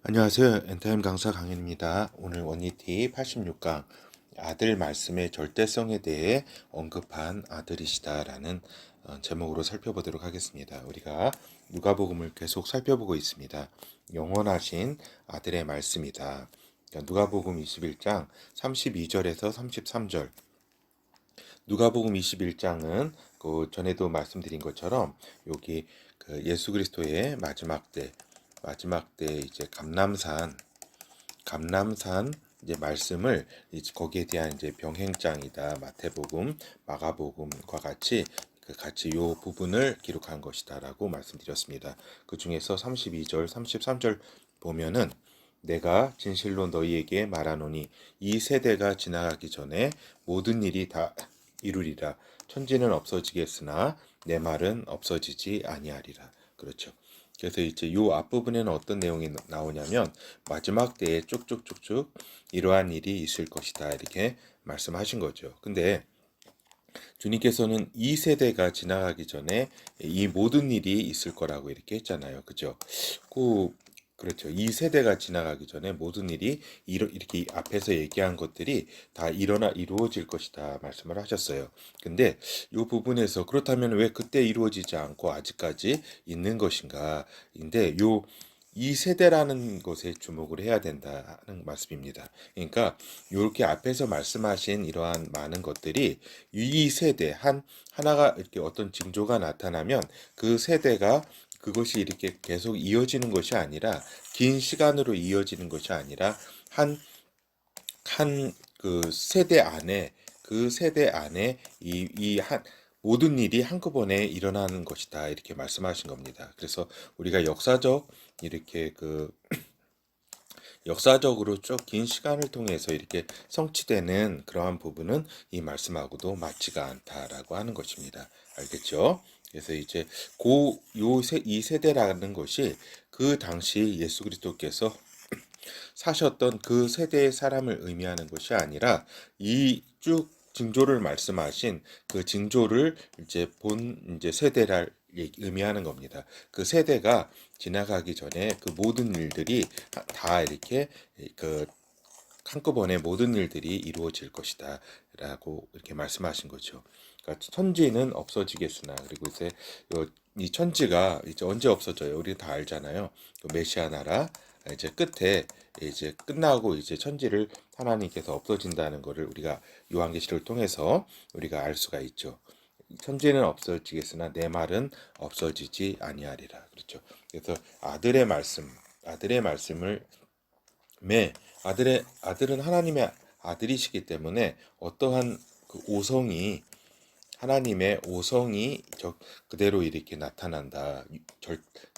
안녕하세요. 엔타임 강사 강현입니다. 오늘 원리티 86강 아들 말씀의 절대성에 대해 언급한 아들이시다라는 제목으로 살펴보도록 하겠습니다. 우리가 누가복음을 계속 살펴보고 있습니다. 영원하신 아들의 말씀이다. 누가복음 21장 32절에서 33절. 누가복음 21장은 그 전에도 말씀드린 것처럼 여기 그 예수 그리스도의 마지막 때 이제 감람산 이제 말씀을 이제 거기에 대한 이제 병행장이다. 마태복음, 마가복음과 같이 요 부분을 기록한 것이다라고 말씀드렸습니다. 그 중에서 32절, 33절 보면은 내가 진실로 너희에게 말하노니 이 세대가 지나가기 전에 모든 일이 다 이루리라. 천지는 없어지겠으나 내 말은 없어지지 아니하리라. 그렇죠. 그래서 이제 요 앞부분에는 어떤 내용이 나오냐면 마지막 때에 쭉쭉쭉쭉 이러한 일이 있을 것이다 이렇게 말씀하신 거죠. 근데 주님께서는 이 세대가 지나가기 전에 이 모든 일이 있을 거라고 이렇게 했잖아요. 그죠? 그렇죠. 이 세대가 지나가기 전에 모든 일이 이렇게 앞에서 얘기한 것들이 다 이루어질 것이다 말씀을 하셨어요. 근데 이 부분에서 그렇다면 왜 그때 이루어지지 않고 아직까지 있는 것인가? 근데 이 세대라는 것에 주목을 해야 된다는 말씀입니다. 그러니까 이렇게 앞에서 말씀하신 이러한 많은 것들이 이 세대 하나가 이렇게 어떤 징조가 나타나면 그 세대가 그것이 이렇게 계속 이어지는 것이 아니라 긴 시간으로 이어지는 것이 아니라 한 그 세대 안에 이 모든 일이 한꺼번에 일어나는 것이다 이렇게 말씀하신 겁니다. 그래서 우리가 이렇게 역사적으로 쭉 긴 시간을 통해서 이렇게 성취되는 그러한 부분은 이 말씀하고도 맞지가 않다라고 하는 것입니다. 알겠죠? 그래서 이제 이 세대라는 것이 그 당시 예수 그리스도께서 사셨던 그 세대의 사람을 의미하는 것이 아니라 이 쭉 징조를 말씀하신 그 징조를 이제 세대를 의미하는 겁니다. 그 세대가 지나가기 전에 그 모든 일들이 다 이렇게 그 한꺼번에 모든 일들이 이루어질 것이다 라고 이렇게 말씀하신 거죠. 그러니까 천지는 없어지겠으나 그리고 이제 이 천지가 이제 언제 없어져요? 우리 다 알잖아요. 메시아 나라 이제 끝에 이제 끝나고 이제 천지를 하나님께서 없어진다는 것을 우리가 요한계시를 통해서 우리가 알 수가 있죠. 천지는 없어지겠으나 내 말은 없어지지 아니하리라. 그렇죠. 그래서 아들의 말씀을 아들은 하나님의 아들이시기 때문에 어떠한 그 하나님의 오성이 그대로 이렇게 나타난다.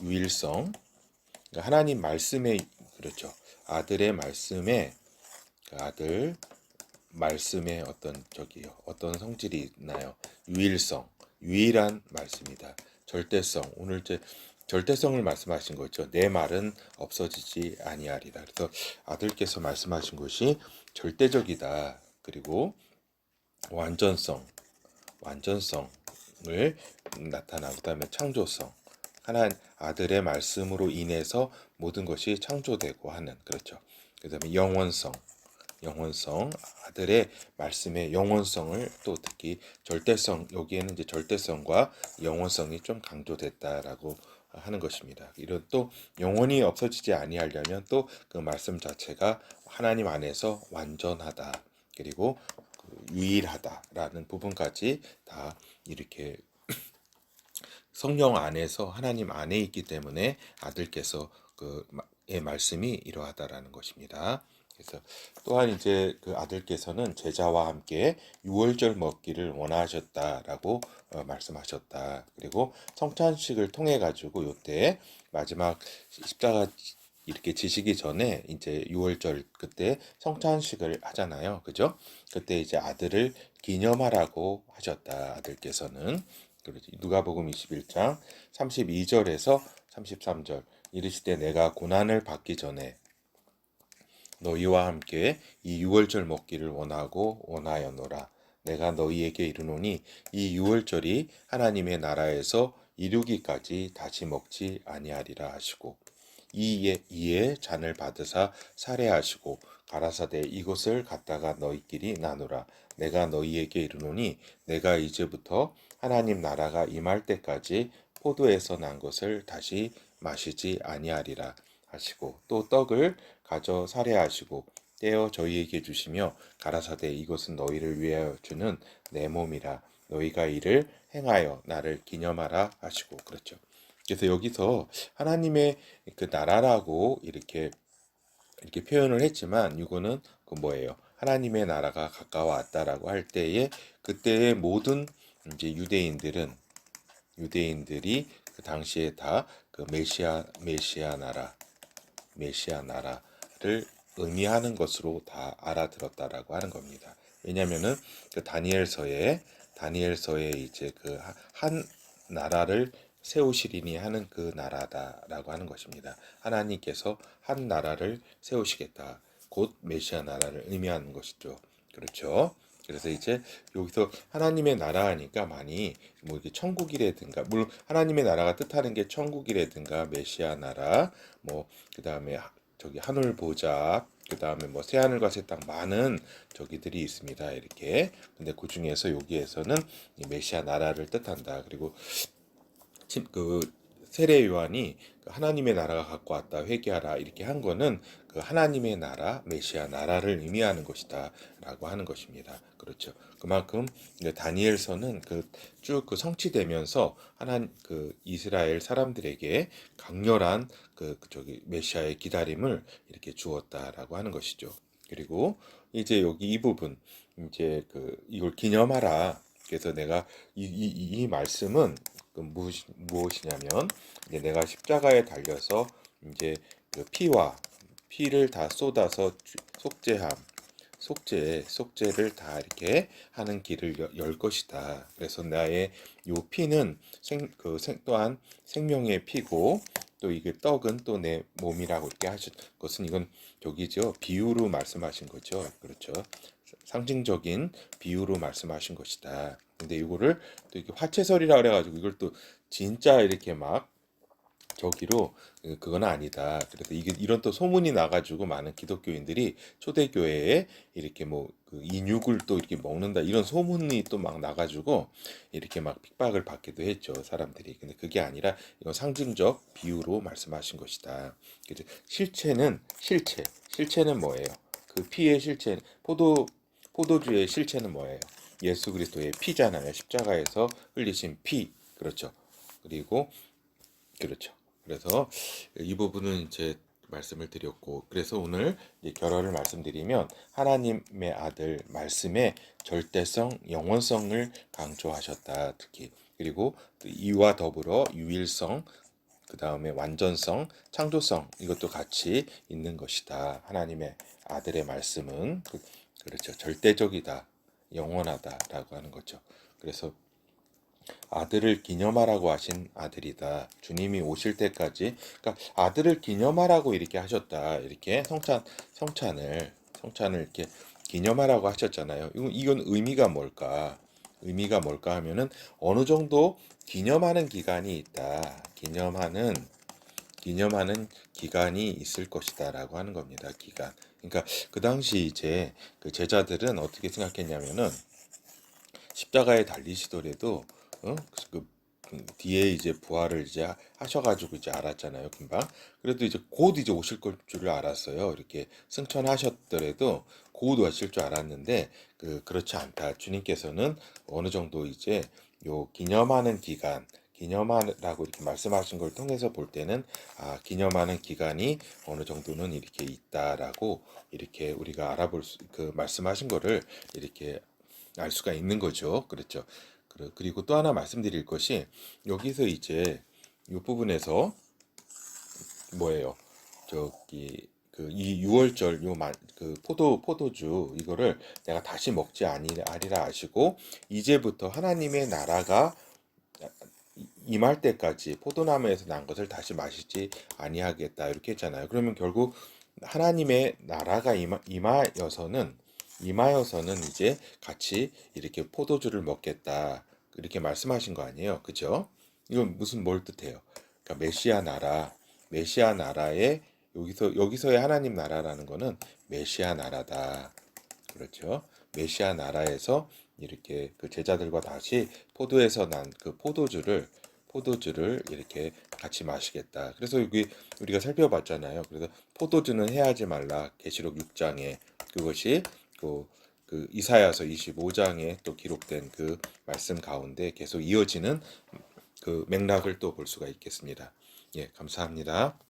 유일성. 그러니까 하나님 말씀에 그렇죠. 아들의 말씀에 그 아들 말씀에 어떤 성질이 있나요? 유일성, 유일한 말씀이다. 절대성. 오늘 이제 절대성을 말씀하신 거죠. 내 말은 없어지지 아니하리라. 그래서 아들께서 말씀하신 것이 절대적이다. 그리고 완전성을 나타나고 그다음에 창조성. 하나님 아들의 말씀으로 인해서 모든 것이 창조되고 하는 그렇죠. 그다음에 영원성, 아들의 말씀의 영원성을 또 특히 절대성, 여기에는 이제 절대성과 영원성이 좀 강조됐다라고 하는 것입니다. 이런 또 영원히 없어지지 아니하려면 또 그 말씀 자체가 하나님 안에서 완전하다. 그리고 유일하다라는 부분까지 다 이렇게 성령 안에서 하나님 안에 있기 때문에 아들께서 그의 말씀이 이러하다라는 것입니다. 그래서 또한 이제 그 아들께서는 제자와 함께 유월절 먹기를 원하셨다라고 말씀하셨다. 그리고 성찬식을 통해 가지고 요때 마지막 십자가 이렇게 지시기 전에 이제 유월절 그때 성찬식을 하잖아요. 그죠? 그때 이제 아들을 기념하라고 하셨다. 아들께서는. 누가복음 21장 32절에서 33절 이르시되 내가 고난을 받기 전에 너희와 함께 이 유월절 먹기를 원하였노라. 내가 너희에게 이르노니 이 유월절이 하나님의 나라에서 이루기까지 다시 먹지 아니하리라 하시고 이에 잔을 받으사 살해하시고 가라사대 이것을 갖다가 너희끼리 나누라. 내가 너희에게 이르노니 내가 이제부터 하나님 나라가 임할 때까지 포도에서 난 것을 다시 마시지 아니하리라 하시고 또 떡을 가져 살해하시고 떼어 저희에게 주시며 가라사대 이것은 너희를 위하여 주는 내 몸이라 너희가 이를 행하여 나를 기념하라 하시고 그렇죠. 그래서 여기서 하나님의 그 나라라고 이렇게 표현을 했지만 이거는 그 뭐예요? 하나님의 나라가 가까워왔다라고 할 때에 그때의 모든 이제 유대인들이 그 당시에 다 그 메시아 나라를 의미하는 것으로 다 알아들었다라고 하는 겁니다. 왜냐하면은 그 다니엘서에 이제 그 한 나라를 세우시리니 하는 그 나라다라고 하는 것입니다. 하나님께서 한 나라를 세우시겠다. 곧 메시아 나라를 의미하는 것이죠. 그렇죠? 그래서 이제 여기서 하나님의 나라 하니까 많이 뭐 이게 천국이라든가 물론 하나님의 나라가 뜻하는 게 천국이라든가 메시아 나라 뭐 그다음에 저기 하늘 보좌 그다음에 뭐 새하늘과 새 땅 많은 저기들이 있습니다. 이렇게. 근데 그 중에서 여기에서는 이 메시아 나라를 뜻한다. 그리고 그 세례 요한이 하나님의 나라가 갖고 왔다 회개하라 이렇게 한 거는 그 하나님의 나라 메시아 나라를 의미하는 것이다라고 하는 것입니다. 그렇죠. 그만큼 다니엘서는 그 쭉 그 성취되면서 그 이스라엘 사람들에게 강렬한 그 저기 메시아의 기다림을 이렇게 주었다라고 하는 것이죠. 그리고 이제 여기 이 부분 이제 그 이걸 기념하라. 그래서 내가 이 말씀은 그 무엇이냐면 이제 내가 십자가에 달려서 이제 그 피를 다 쏟아서 속죄를 다 이렇게 하는 길을 열 것이다. 그래서 나의 요 피는 또한 생명의 피고 또 이게 떡은 또 내 몸이라고 이렇게 하신 것은 이건 저기죠. 비유로 말씀하신 거죠. 그렇죠. 상징적인 비유로 말씀하신 것이다. 근데 이거를 또 이렇게 화채설이라 그래가지고 이걸 또 진짜 이렇게 막 저기로 그건 아니다. 그래서 이게 이런 또 소문이 나가지고 많은 기독교인들이 초대교회에 이렇게 뭐그 인육을 또 이렇게 먹는다 이런 소문이 또 막 나가지고 이렇게 막 핍박을 받기도 했죠 사람들이. 근데 그게 아니라 이건 상징적 비유로 말씀하신 것이다. 그래서 실체는 뭐예요? 그 피의 실체 포도주의 실체는 뭐예요? 예수 그리스도의 피잖아요. 십자가에서 흘리신 피. 그렇죠. 그리고 그렇죠. 그래서 이 부분은 이제 말씀을 드렸고 그래서 오늘 이제 결론을 말씀드리면 하나님의 아들 말씀의 절대성, 영원성을 강조하셨다. 특히 그리고 이와 더불어 유일성, 그 다음에 완전성, 창조성 이것도 같이 있는 것이다. 하나님의 아들의 말씀은 그렇죠. 절대적이다. 영원하다라고 하는 거죠. 그래서 아들을 기념하라고 하신 아들이다. 주님이 오실 때까지, 그러니까 아들을 기념하라고 이렇게 하셨다. 이렇게 성찬을 이렇게 기념하라고 하셨잖아요. 이건 의미가 뭘까? 의미가 뭘까 하면은 어느 정도 기념하는 기간이 있다. 기념하는 기간이 있을 것이다라고 하는 겁니다. 기간. 그러니까 그 당시 이제 그 제자들은 어떻게 생각했냐면은 십자가에 달리시더라도 어? 그 뒤에 이제 부활을 이제 하셔가지고 이제 알았잖아요, 금방. 그래도 이제 곧 이제 오실 걸 줄을 알았어요. 이렇게 승천하셨더라도 곧 오실 줄 알았는데 그렇지 않다. 주님께서는 어느 정도 이제 요 기념하라고 이렇게 말씀하신 걸 통해서 볼 때는 기념하는 기간이 어느 정도는 이렇게 있다라고 이렇게 우리가 그 말씀하신 거를 이렇게 알 수가 있는 거죠. 그렇죠. 그리고 또 하나 말씀드릴 것이 여기서 이제 이 부분에서 뭐예요? 저기 이 6월절 그 포도주 이거를 내가 다시 먹지 아니하리라 하시고 이제부터 하나님의 나라가 임할 때까지 포도나무에서 난 것을 다시 마시지 아니하겠다 이렇게 했잖아요. 그러면 결국 하나님의 나라가 임하여서는 이제 같이 이렇게 포도주를 먹겠다 이렇게 말씀하신 거 아니에요, 그죠? 이건 무슨 뭘 뜻해요? 그러니까 메시아 나라, 메시아 나라의 여기서의 하나님 나라라는 거는 메시아 나라다. 그렇죠. 메시아 나라에서 이렇게 그 제자들과 다시 포도에서 난 그 포도주를 이렇게 같이 마시겠다. 그래서 여기 우리가 살펴봤잖아요. 그래서 포도주는 해하지 말라. 계시록 6장에 그것이 그 이사야서 25장에 또 기록된 그 말씀 가운데 계속 이어지는 그 맥락을 또 볼 수가 있겠습니다. 예, 감사합니다.